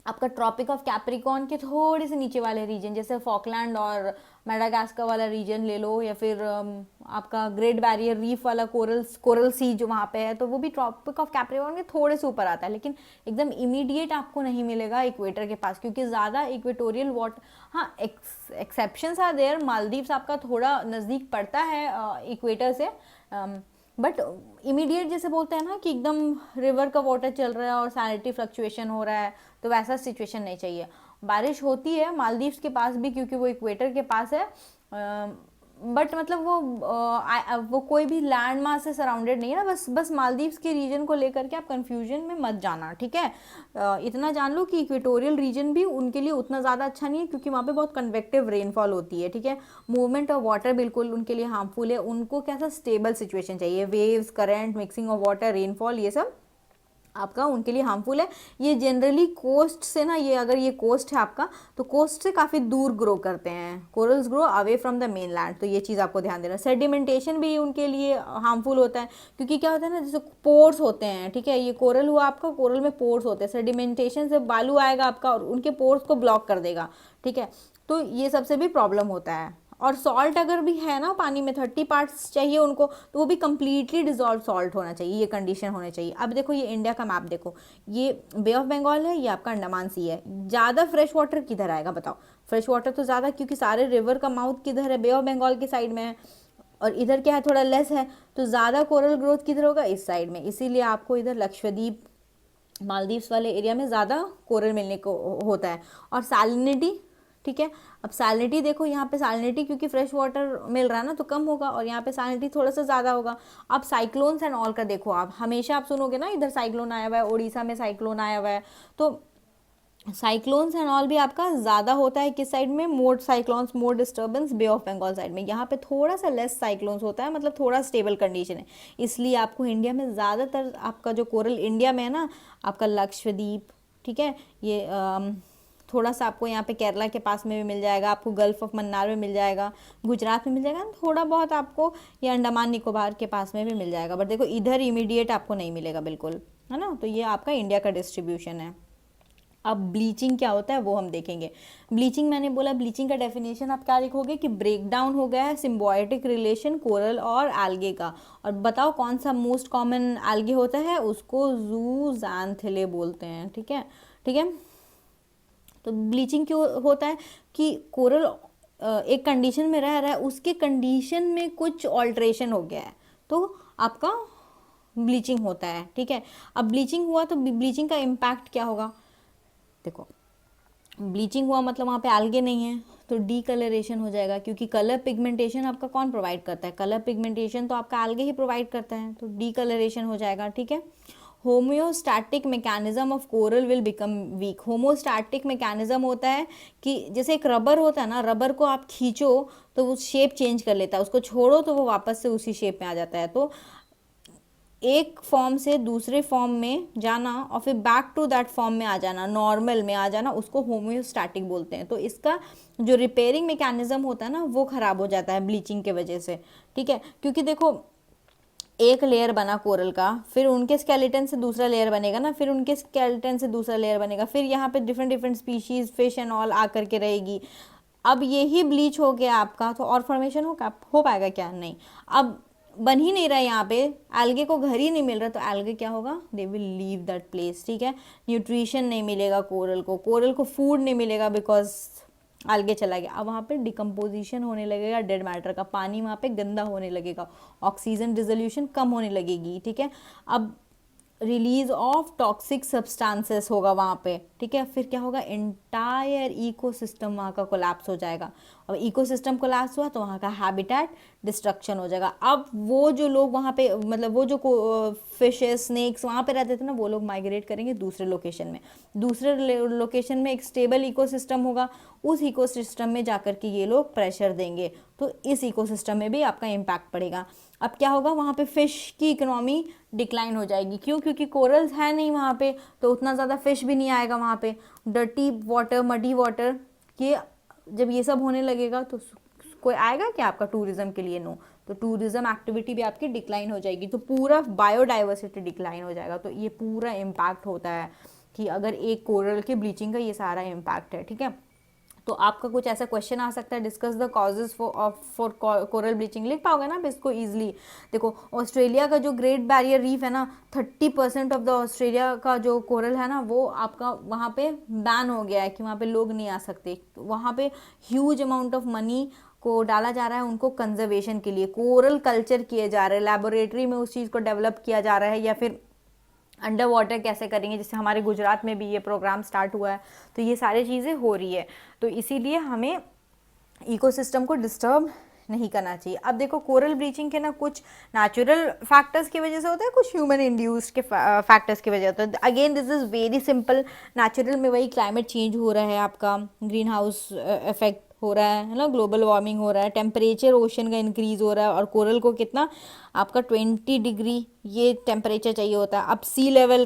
आपका ट्रॉपिक ऑफ कैप्रिकॉर्न के थोड़े से नीचे वाले रीजन, जैसे फॉकलैंड और मेडागास्कर वाला रीजन ले लो, या फिर आपका ग्रेट बैरियर रीफ वाला कोरल सी जो वहाँ पे है, तो वो भी ट्रॉपिक ऑफ कैप्रिकॉर्न के थोड़े से ऊपर आता है, लेकिन एकदम इमीडिएट आपको नहीं मिलेगा इक्वेटर के पास, क्योंकि ज़्यादा इक्वेटोरियल वाटर, हाँ एक्सेप्शंस आर देयर। मालदीव्स आपका थोड़ा नज़दीक पड़ता है इक्वेटर से, बट इमीडिएट जैसे बोलते हैं ना कि एकदम रिवर का वाटर चल रहा है और सैलिनिटी फ्लक्चुएशन हो रहा है, तो वैसा सिचुएशन नहीं चाहिए। बारिश होती है मालदीव्स के पास भी, क्योंकि वो इक्वेटर के पास है, बट मतलब वो कोई भी लैंड मास से सराउंडेड नहीं है ना, बस मालदीव्स के रीजन को लेकर के आप कंफ्यूजन में मत जाना, ठीक है। इतना जान लो कि इक्वेटोरियल रीजन भी उनके लिए उतना ज़्यादा अच्छा नहीं है, क्योंकि वहाँ पे बहुत कन्वेक्टिव रेनफॉल होती है, ठीक है। मूवमेंट ऑफ वाटर बिल्कुल उनके लिए हार्मफुल है, उनको कैसा स्टेबल सिचुएशन चाहिए, waves, current, mixing of water, rainfall, ये सब आपका उनके लिए हार्मफुल है। ये जनरली कोस्ट से ना, ये अगर ये कोस्ट है आपका, तो कोस्ट से काफ़ी दूर ग्रो करते हैं, corals grow away from the main land, तो ये चीज़ आपको ध्यान देना। सेडिमेंटेशन भी उनके लिए हार्मफुल होता है, क्योंकि क्या होता है ना, जैसे पोर्स होते हैं, ठीक है। ये कोरल हुआ आपका, कोरल में पोर्स होते हैं, सेडिमेंटेशन से बालू आएगा आपका और उनके पोर्स को ब्लॉक कर देगा, ठीक है। तो ये सबसे भी प्रॉब्लम होता है। और सॉल्ट अगर भी है ना पानी में, 30 पार्ट्स चाहिए उनको, तो वो भी कम्प्लीटली डिजॉल्व सॉल्ट होना चाहिए, ये कंडीशन होने चाहिए। अब देखो ये इंडिया का मैप देखो, ये बे ऑफ बंगाल है, ये आपका अंडमान सी है। ज़्यादा फ्रेश वाटर किधर आएगा बताओ? फ्रेश वाटर तो ज़्यादा, क्योंकि सारे रिवर का माउथ किधर है? बे ऑफ बंगाल की साइड में है, और इधर क्या है, थोड़ा लेस है, तो ज़्यादा कोरल ग्रोथ किधर होगा? इस साइड में। इसीलिए आपको इधर लक्षद्वीप, मालदीव्स वाले एरिया में ज़्यादा कोरल मिलने को होता है। और सैलिनिटी, ठीक है। अब सैलिनिटी देखो, यहाँ पे सैलिनिटी क्योंकि फ्रेश वाटर मिल रहा है ना, तो कम होगा, और यहाँ पे सैलिनिटी थोड़ा सा ज़्यादा होगा। अब साइक्लोन्स एंड ऑल का देखो, आप हमेशा आप सुनोगे ना, इधर साइक्लोन आया हुआ है, उड़ीसा में साइक्लोन आया हुआ है, तो साइक्लोन्स एंड ऑल भी आपका ज़्यादा होता है किस साइड में? More cyclones, more disturbance Bay of Bengal side में। यहाँ पे थोड़ा सा लेस साइक्लोन्स होता है, मतलब थोड़ा स्टेबल कंडीशन है। इसलिए आपको इंडिया में ज़्यादातर आपका जो कोरल इंडिया में है ना, आपका लक्षद्वीप, ठीक है, ये थोड़ा सा आपको यहाँ पे केरला के पास में भी मिल जाएगा, आपको गल्फ ऑफ मन्नार में मिल जाएगा, गुजरात में मिल जाएगा, थोड़ा बहुत आपको ये अंडमान निकोबार के पास में भी मिल जाएगा, बट देखो इधर इमीडिएट आपको नहीं मिलेगा बिल्कुल, है ना। तो ये आपका इंडिया का डिस्ट्रीब्यूशन है। अब ब्लीचिंग क्या होता है वो हम देखेंगे। ब्लीचिंग, मैंने बोला ब्लीचिंग का डेफिनेशन आप क्या लिखोगे कि ब्रेक डाउन हो गया है सिम्बायोटिक रिलेशन कोरल और एल्गे का। और बताओ कौन सा मोस्ट कॉमन एल्गे होता है? उसको जूज़ैंथिले बोलते हैं, ठीक है, ठीक है। तो ब्लीचिंग क्यों होता है कि कोरल एक कंडीशन में रह रहा है, उसके कंडीशन में कुछ ऑल्ट्रेशन हो गया है, तो आपका ब्लीचिंग होता है, ठीक है। अब ब्लीचिंग हुआ तो ब्लीचिंग का इम्पैक्ट क्या होगा? देखो ब्लीचिंग हुआ मतलब वहाँ पे एल्गे नहीं है, तो डी कलरेशन हो जाएगा, क्योंकि कलर पिगमेंटेशन आपका कौन प्रोवाइड करता है? कलर पिगमेंटेशन तो आपका एल्गे ही प्रोवाइड करता है, तो डी कलरेशन हो जाएगा, ठीक है। Homeostatic mechanism of coral will become weak. Homeostatic mechanism होता है कि जैसे एक रबर होता है ना, रबर को आप खींचो तो वो शेप चेंज कर लेता है, उसको छोड़ो तो वो वापस से उसी शेप में आ जाता है। तो एक फॉर्म से दूसरे फॉर्म में जाना और फिर बैक टू दैट फॉर्म में आ जाना, नॉर्मल में आ जाना, उसको होम्योस्टैटिक बोलते हैं। तो इसका जो रिपेयरिंग मैकेनिज्म होता है ना वो खराब हो जाता है ब्लीचिंग के वजह से, ठीक है। क्योंकि देखो एक लेयर बना कोरल का, फिर उनके स्केलेटन से दूसरा लेयर बनेगा ना, फिर उनके स्केलेटन से दूसरा लेयर बनेगा, फिर यहाँ पे different different species fish and all आकर के रहेगी। अब यही ब्लीच हो गया आपका, तो और फॉर्मेशन हो पाएगा क्या? नहीं। अब बन ही नहीं रहा है यहाँ पे, एल्गे को घर ही नहीं मिल रहा, तो एल्गे क्या होगा? They will leave that place, ठीक है। न्यूट्रिशन नहीं मिलेगा कोरल को फूड नहीं मिलेगा बिकॉज अलगे चला गया। अब वहाँ पे डिकम्पोजिशन होने लगेगा डेड मैटर का, पानी वहाँ पे गंदा होने लगेगा, ऑक्सीजन डिसोल्यूशन कम होने लगेगी, ठीक है। अब रिलीज ऑफ टॉक्सिक सब्सटेंसेस होगा वहाँ पे, ठीक है। फिर क्या होगा? एंटायर इकोसिस्टम वहाँ का कोलैप्स हो जाएगा। अब इकोसिस्टम कोलैप्स हुआ तो वहाँ का हैबिटेट डिस्ट्रक्शन हो जाएगा। अब वो जो लोग वहाँ पे, मतलब वो जो फिशेस स्नेक्स वहाँ पे रहते थे ना, वो लोग माइग्रेट करेंगे दूसरे लोकेशन में। दूसरे लोकेशन में एक स्टेबल इकोसिस्टम होगा, उस इकोसिस्टम में जाकर के ये लोग प्रेशर देंगे, तो इस इकोसिस्टम में भी आपका इम्पैक्ट पड़ेगा। अब क्या होगा? वहाँ पे फिश की इकोनॉमी डिक्लाइन हो जाएगी। क्यों? क्योंकि कोरल्स है नहीं वहाँ पे, तो उतना ज़्यादा फिश भी नहीं आएगा वहाँ पे। डर्टी वाटर, मडी वाटर, ये जब ये सब होने लगेगा तो कोई आएगा क्या आपका टूरिज्म के लिए? नो। तो टूरिज्म एक्टिविटी भी आपकी डिक्लाइन हो जाएगी, तो पूरा बायोडाइवर्सिटी डिक्लाइन हो जाएगा। तो ये पूरा इम्पैक्ट होता है कि अगर एक कोरल के ब्लीचिंग का ये सारा इम्पैक्ट है, ठीक है। तो आपका कुछ ऐसा क्वेश्चन आ सकता है, discuss the causes for coral bleaching. लिख पाओगे ना आप इसको ईजिली? देखो ऑस्ट्रेलिया का जो ग्रेट बैरियर रीफ है ना, 30% ऑफ द ऑस्ट्रेलिया का जो कोरल है ना, वो आपका वहाँ पे बैन हो गया है कि वहाँ पे लोग नहीं आ सकते। वहाँ पे ह्यूज अमाउंट ऑफ मनी को डाला जा रहा है उनको कंजर्वेशन के लिए, कोरल कल्चर किए जा रहे हैं, लेबोरेटरी में उस चीज़ को डेवलप किया जा रहा है, या फिर अंडर वाटर कैसे करेंगे, जैसे हमारे गुजरात में भी ये प्रोग्राम स्टार्ट हुआ है। तो ये सारी चीज़ें हो रही है, तो इसीलिए हमें इकोसिस्टम को डिस्टर्ब नहीं करना चाहिए। अब देखो कोरल ब्लीचिंग के ना कुछ नेचुरल फैक्टर्स की वजह से होता है, कुछ ह्यूमन इंड्यूस्ड के फैक्टर्स की वजह होता है। Again this is very simple, natural में वही क्लाइमेट चेंज हो रहा है, आपका ग्रीन हाउस इफेक्ट हो रहा है ना, ग्लोबल वार्मिंग हो रहा है, टेम्परेचर ओशन का इंक्रीज हो रहा है, और कोरल को कितना आपका 20 डिग्री ये टेम्परेचर चाहिए होता है। अब सी लेवल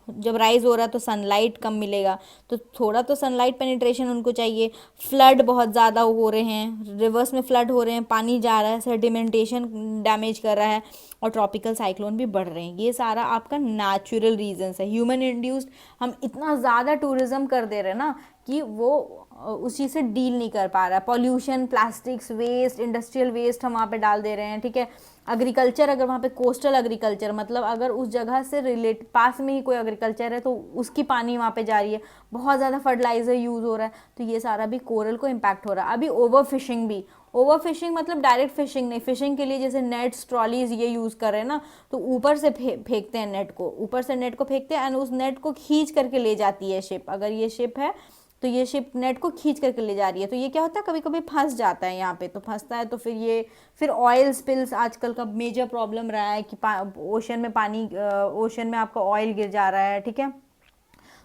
जब राइज हो रहा है तो सनलाइट कम मिलेगा, तो थोड़ा तो सनलाइट पेनिट्रेशन उनको चाहिए। फ्लड बहुत ज़्यादा हो रहे हैं, रिवर्स में फ्लड हो रहे हैं, पानी जा रहा है, सेडिमेंटेशन डैमेज कर रहा है, और ट्रॉपिकल साइक्लोन भी बढ़ रहे हैं। ये सारा आपका नेचुरल रीजंस है। ह्यूमन इंड्यूस्ड हम इतना ज़्यादा टूरिज्म कर दे रहे हैं ना कि वो उस चीज़ से डील नहीं कर पा रहा है। Pollution, plastics waste, industrial waste हम वहाँ पे डाल दे रहे हैं, ठीक है। एग्रीकल्चर, अगर वहाँ पे कोस्टल एग्रीकल्चर, मतलब अगर उस जगह से रिलेट पास में ही कोई एग्रीकल्चर है तो उसकी पानी वहाँ पे जा रही है, बहुत ज़्यादा फर्टिलाइजर यूज़ हो रहा है, तो ये सारा भी कोरल को इम्पैक्ट हो रहा है। अभी ओवर फिशिंग भी, ओवर फिशिंग मतलब डायरेक्ट फिशिंग नहीं, फिशिंग के लिए जैसे नेट्स, ट्रॉलीज ये यूज़ कर रहे हैं ना, तो ऊपर से फेंकते हैं नेट को, ऊपर से नेट को फेंकते हैं एंड उस नेट को खींच करके ले जाती है शिप। अगर ये शिप है तो ये शिप नेट को खींच करके ले जा रही है, तो ये क्या होता है, कभी कभी फंस जाता है यहाँ पे, तो फंसता है तो फिर ऑयल स्पिल्स आजकल का मेजर प्रॉब्लम रहा है कि ओशन में पानी, ओशन में आपका ऑयल गिर जा रहा है, ठीक है।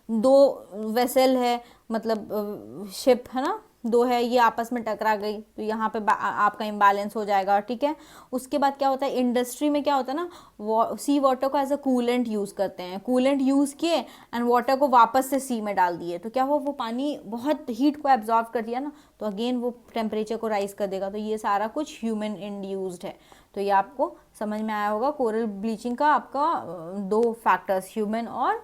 दो वेसल है, मतलब शिप है ना, दो है, ये आपस में टकरा गई तो यहाँ पे आपका इम्बैलेंस हो जाएगा, ठीक है। उसके बाद क्या होता है, इंडस्ट्री में क्या होता है ना, सी वाटर को एज अ कूलेंट यूज़ करते हैं, कूलेंट यूज़ किए एंड वाटर को वापस से सी में डाल दिए, तो क्या हुआ, वो पानी बहुत हीट को एब्जॉर्ब कर दिया ना, तो अगेन वो टेम्परेचर को राइज कर देगा। तो ये सारा कुछ ह्यूमन इंड्यूस्ड है। तो ये आपको समझ में आया होगा, कोरल ब्लीचिंग का आपका दो फैक्टर्स, ह्यूमन और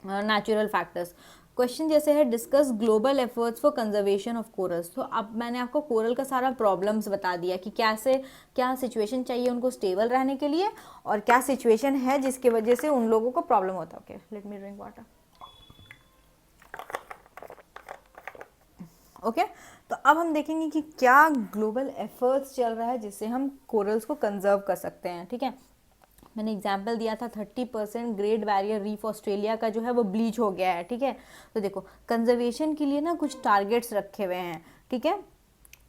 नेचुरल फैक्टर्स। क्वेश्चन जैसे है, discuss global efforts for conservation of corals. तो अब मैंने आपको कोरल का सारा प्रॉब्लम्स बता दिया कि कैसे क्या सिचुएशन चाहिए उनको स्टेबल रहने के लिए, और क्या सिचुएशन है जिसकी वजह से उन लोगों को प्रॉब्लम होता है। Okay, let me drink water. Okay, तो अब हम देखेंगे कि क्या ग्लोबल एफर्ट्स चल रहा है जिससे हम कोरल्स को कंजर्व कर सकते हैं, ठीक है। मैंने एग्जाम्पल दिया था 30% ग्रेट बैरियर रीफ ऑस्ट्रेलिया का जो है वो ब्लीच हो गया है, ठीक है। तो देखो कंजर्वेशन के लिए ना कुछ टारगेट्स रखे हुए हैं, ठीक है।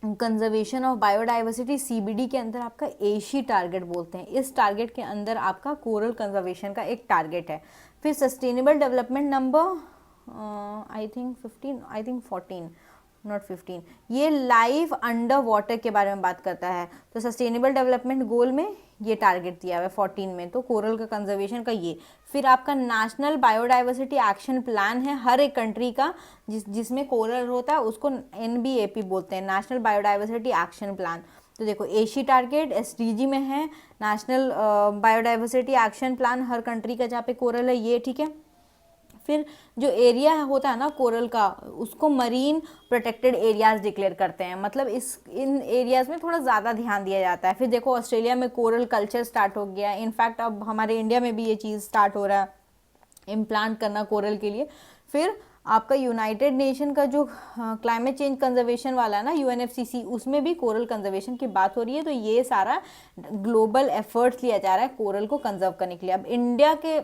कंजर्वेशन ऑफ बायोडाइवर्सिटी CBD के अंदर आपका एशी टारगेट बोलते हैं। इस टारगेट के अंदर आपका कोरल कंजर्वेशन का एक टारगेट है। फिर sustainable development number I think 14 not 15, ये लाइफ अंडर वाटर के बारे में बात करता है। तो सस्टेनेबल डेवलपमेंट गोल में ये टारगेट दिया हुआ है 14 में, तो कोरल का कंजर्वेशन का ये। फिर आपका नेशनल बायोडाइवर्सिटी एक्शन प्लान है हर एक कंट्री का, जिसमें कोरल होता है उसको NBAP बोलते हैं, नेशनल बायोडाइवर्सिटी एक्शन प्लान। तो देखो एशी टारगेट SDG में है, नेशनल बायोडाइवर्सिटी एक्शन प्लान हर कंट्री का जहाँ पे कोरल है ये, ठीक है। फिर जो एरिया होता है ना कोरल का, उसको मरीन प्रोटेक्टेड एरियाज डिक्लेयर करते हैं, मतलब इन एरियाज में थोड़ा ज़्यादा ध्यान दिया जाता है। फिर देखो ऑस्ट्रेलिया में कोरल कल्चर स्टार्ट हो गया, इनफैक्ट अब हमारे इंडिया में भी ये चीज़ स्टार्ट हो रहा है, इम्प्लांट करना कोरल के लिए। फिर आपका यूनाइटेड नेशन का जो क्लाइमेट चेंज कंजर्वेशन वाला है ना UNFCCC, उसमें भी कोरल कंजर्वेशन की बात हो रही है। तो ये सारा ग्लोबल एफर्ट्स लिया जा रहा है कोरल को कंजर्व करने के लिए। अब इंडिया के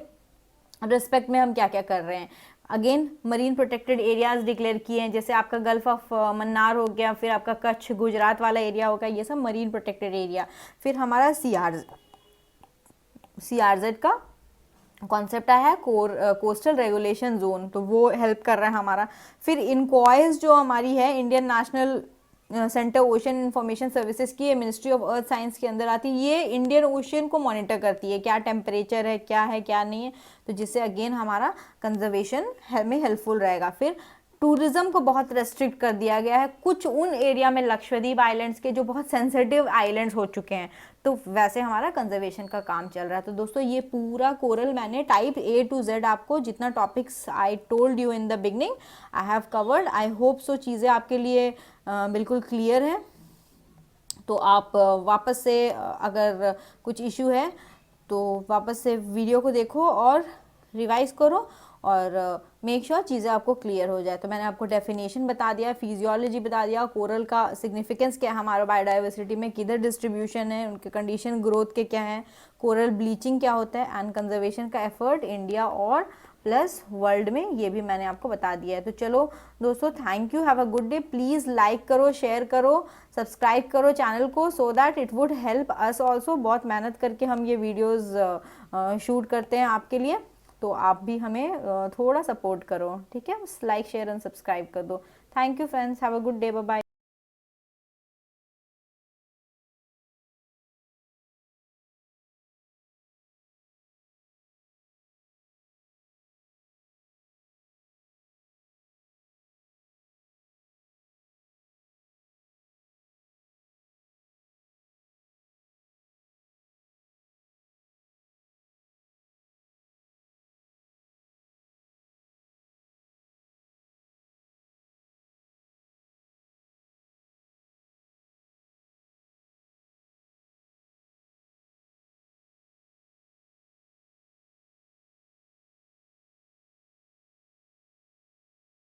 रिस्पेक्ट में हम क्या क्या कर रहे हैं, again marine protected areas declare किए हैं, जैसे आपका गल्फ ऑफ मन्नार हो गया, फिर आपका कच्छ गुजरात वाला एरिया हो गया, ये सब मरीन प्रोटेक्टेड एरिया। फिर हमारा CRZ का कॉन्सेप्ट आया है कोस्टल रेगुलेशन जोन, तो वो हेल्प कर रहा है हमारा। फिर इनक्वाइज जो हमारी है Indian national centre ocean information services की, मिनिस्ट्री ऑफ अर्थ साइंस के अंदर आती है, ये इंडियन ओशन को मॉनिटर करती है, क्या टेम्परेचर है, क्या है क्या नहीं है, तो जिससे अगेन हमारा कंजर्वेशन में हेल्पफुल रहेगा। फिर टूरिज्म को बहुत रेस्ट्रिक्ट कर दिया गया है कुछ उन एरिया में, लक्षद्वीप आइलैंड्स के जो बहुत सेंसिटिव आइलैंड्स हो चुके हैं, तो वैसे हमारा कंजर्वेशन का काम चल रहा है। तो दोस्तों ये पूरा कोरल मैंने टाइप A to Z आपको जितना topics I told you in the beginning I have covered. I hope so चीज़ें आपके लिए बिल्कुल क्लियर है। तो आप वापस से अगर कुछ इशू है तो वापस से वीडियो को देखो और रिवाइज करो और मेक श्योर चीज़ें आपको क्लियर हो जाए। तो मैंने आपको डेफिनेशन बता दिया, फिजियोलॉजी बता दिया, कोरल का सिग्निफिकेंस क्या है हमारा बायोडाइवर्सिटी में, किधर डिस्ट्रीब्यूशन है, उनके कंडीशन ग्रोथ के क्या हैं, कोरल ब्लीचिंग क्या होता है, एंड कंजर्वेशन का एफर्ट इंडिया और प्लस वर्ल्ड में, ये भी मैंने आपको बता दिया है। तो चलो दोस्तों, thank you, have a good day. Please like करो, शेयर करो, सब्सक्राइब करो चैनल को, so that it would help us also. बहुत मेहनत करके हम ये वीडियोज़ शूट करते हैं आपके लिए, तो आप भी हमें थोड़ा सपोर्ट करो, ठीक है। लाइक शेयर एंड सब्सक्राइब कर दो। Thank you friends, have a good day, bye bye.